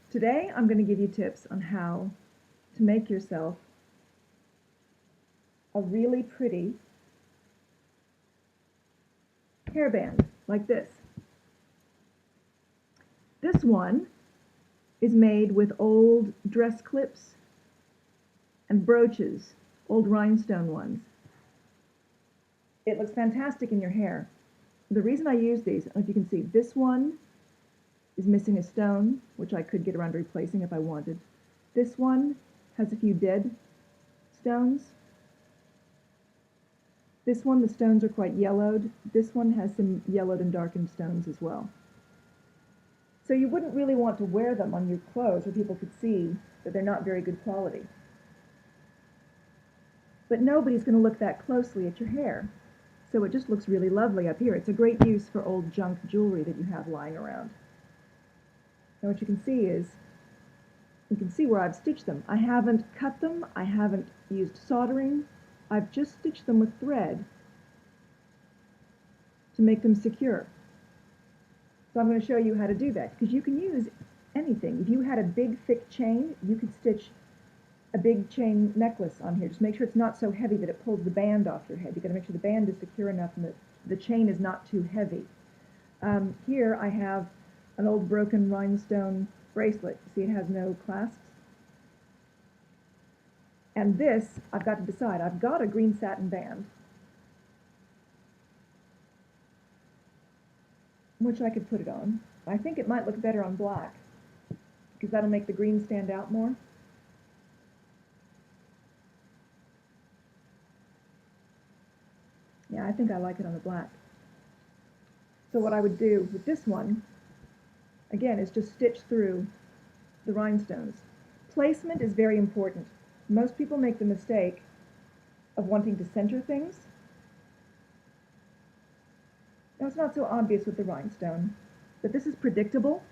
Today I'm going to give you tips on how to make yourself a really pretty hairband like this. This one is made with old dress clips and brooches, old rhinestone ones. It looks fantastic in your hair. The reason I use these, I don't know if you can see, this one is missing a stone, which I could get around to replacing if I wanted. This one has a few dead stones. This one, the stones are quite yellowed. This one has some yellowed and darkened stones as well. So you wouldn't really want to wear them on your clothes where people could see that they're not very good quality. But nobody's going to look that closely at your hair. So it just looks really lovely up here. It's a great use for old junk jewelry that you have lying around. Now what you can see is, you can see where I've stitched them. I haven't cut them, I haven't used soldering, I've just stitched them with thread to make them secure. So I'm going to show you how to do that, because you can use anything. If you had a big thick chain, you could stitch a big chain necklace on here. Just make sure it's not so heavy that it pulls the band off your head. You've got to make sure the band is secure enough and that the chain is not too heavy. Here I have an old broken rhinestone bracelet. See, it has no clasps. And this, I've got to decide. I've got a green satin band, which I could put it on. I think it might look better on black, because that'll make the green stand out more. Yeah, I think I like it on the black. So what I would do with this one, again, is just stitch through the rhinestones. Placement is very important. Most people make the mistake of wanting to center things. Now, it's not so obvious with the rhinestone, but this is predictable.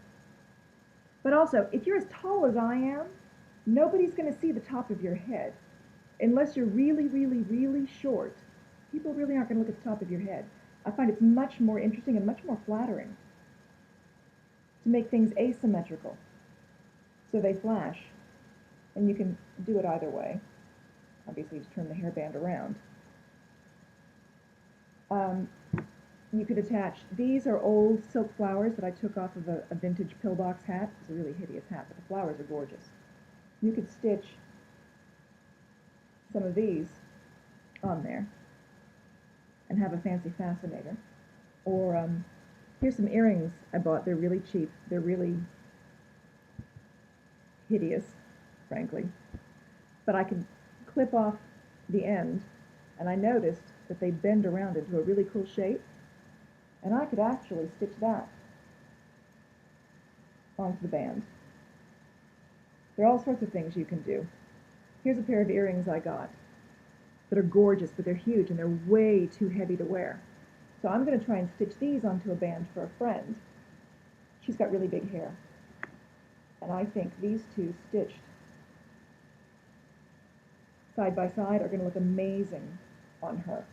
But also, if you're as tall as I am, nobody's going to see the top of your head. Unless you're really, really, really short, people really aren't going to look at the top of your head. I find it's much more interesting and much more flattering to make things asymmetrical, so they flash. And you can do it either way. Obviously, just turn the hairband around. You could attach, these are old silk flowers that I took off of a vintage pillbox hat. It's a really hideous hat, but the flowers are gorgeous. You could stitch some of these on there and have a fancy fascinator. Or here's some earrings I bought. They're really cheap. They're really hideous, frankly. But I could clip off the end, and I noticed that they bend around into a really cool shape, and I could actually stitch that onto the band. There are all sorts of things you can do. Here's a pair of earrings I got that are gorgeous, but they're huge and they're way too heavy to wear. So I'm going to try and stitch these onto a band for a friend. She's got really big hair. And I think these two stitched side by side are going to look amazing on her.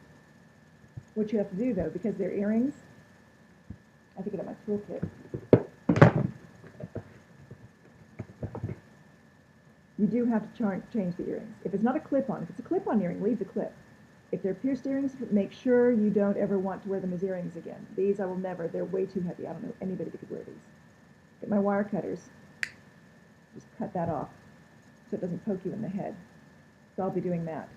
What you have to do, though, because they're earrings, I have to get out my toolkit. You do have to change the earrings. If it's not a clip-on, if it's a clip-on earring, leave the clip. If they're pierced earrings, make sure you don't ever want to wear them as earrings again. These I will never. They're way too heavy. I don't know anybody that could wear these. Get my wire cutters. Just cut that off so it doesn't poke you in the head. So I'll be doing that.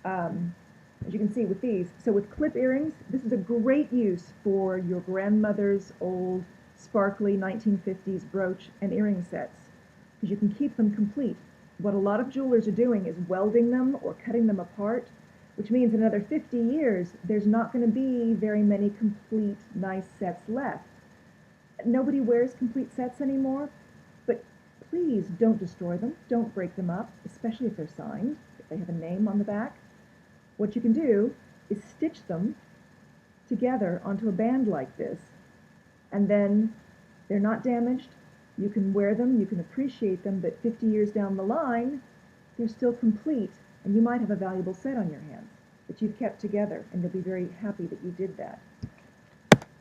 As you can see with these, so with clip earrings, this is a great use for your grandmother's old sparkly 1950s brooch and earring sets, because you can keep them complete. What a lot of jewelers are doing is welding them or cutting them apart, which means in another 50 years, there's not going to be very many complete, nice sets left. Nobody wears complete sets anymore, but please don't destroy them. Don't break them up, especially if they're signed, if they have a name on the back. What you can do is stitch them together onto a band like this, and then they're not damaged. You can wear them, you can appreciate them, but 50 years down the line, they're still complete, and you might have a valuable set on your hands that you've kept together, and you'll be very happy that you did that.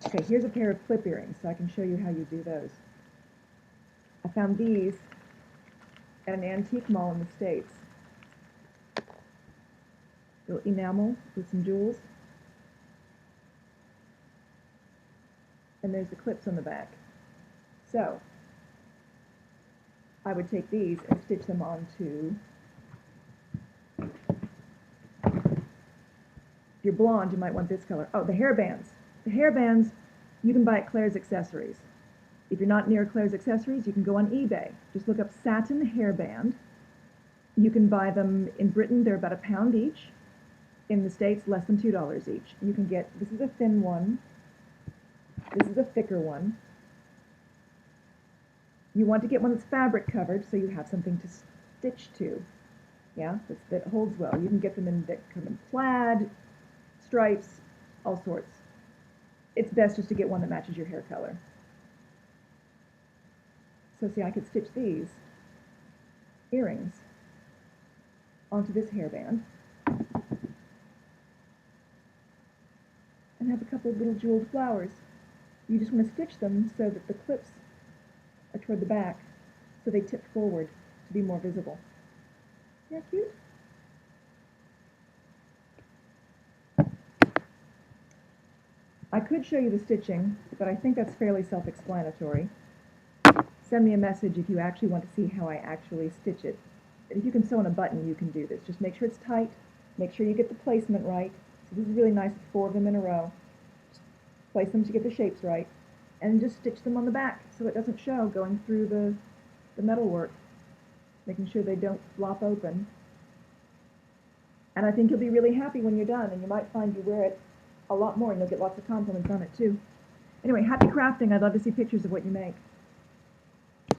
Okay, here's a pair of clip earrings, so I can show you how you do those. I found these at an antique mall in the States. Little enamel with some jewels. And there's the clips on the back. So, I would take these and stitch them onto, if you're blonde, you might want this color. Oh, the hairbands. The hairbands you can buy at Claire's Accessories. If you're not near Claire's Accessories, you can go on eBay. Just look up satin hairband. You can buy them in Britain, they're about £1 each. In the States, less than $2 each. You can get, this is a thin one, this is a thicker one. You want to get one that's fabric covered so you have something to stitch to. Yeah, that holds well. You can get them in, that come in plaid, stripes, all sorts. It's best just to get one that matches your hair color. So see, I could stitch these earrings onto this hairband and have a couple of little jeweled flowers. You just want to stitch them so that the clips are toward the back, so they tip forward to be more visible. Isn't that cute? I could show you the stitching, but I think that's fairly self-explanatory. Send me a message if you actually want to see how I actually stitch it. If you can sew on a button, you can do this. Just make sure it's tight, make sure you get the placement right. So this is really nice with 4 of them in a row. Just place them to get the shapes right, and just stitch them on the back so it doesn't show going through the metal work, making sure they don't flop open. And I think you'll be really happy when you're done, and you might find you wear it a lot more, and you'll get lots of compliments on it too. Anyway, happy crafting. I'd love to see pictures of what you make.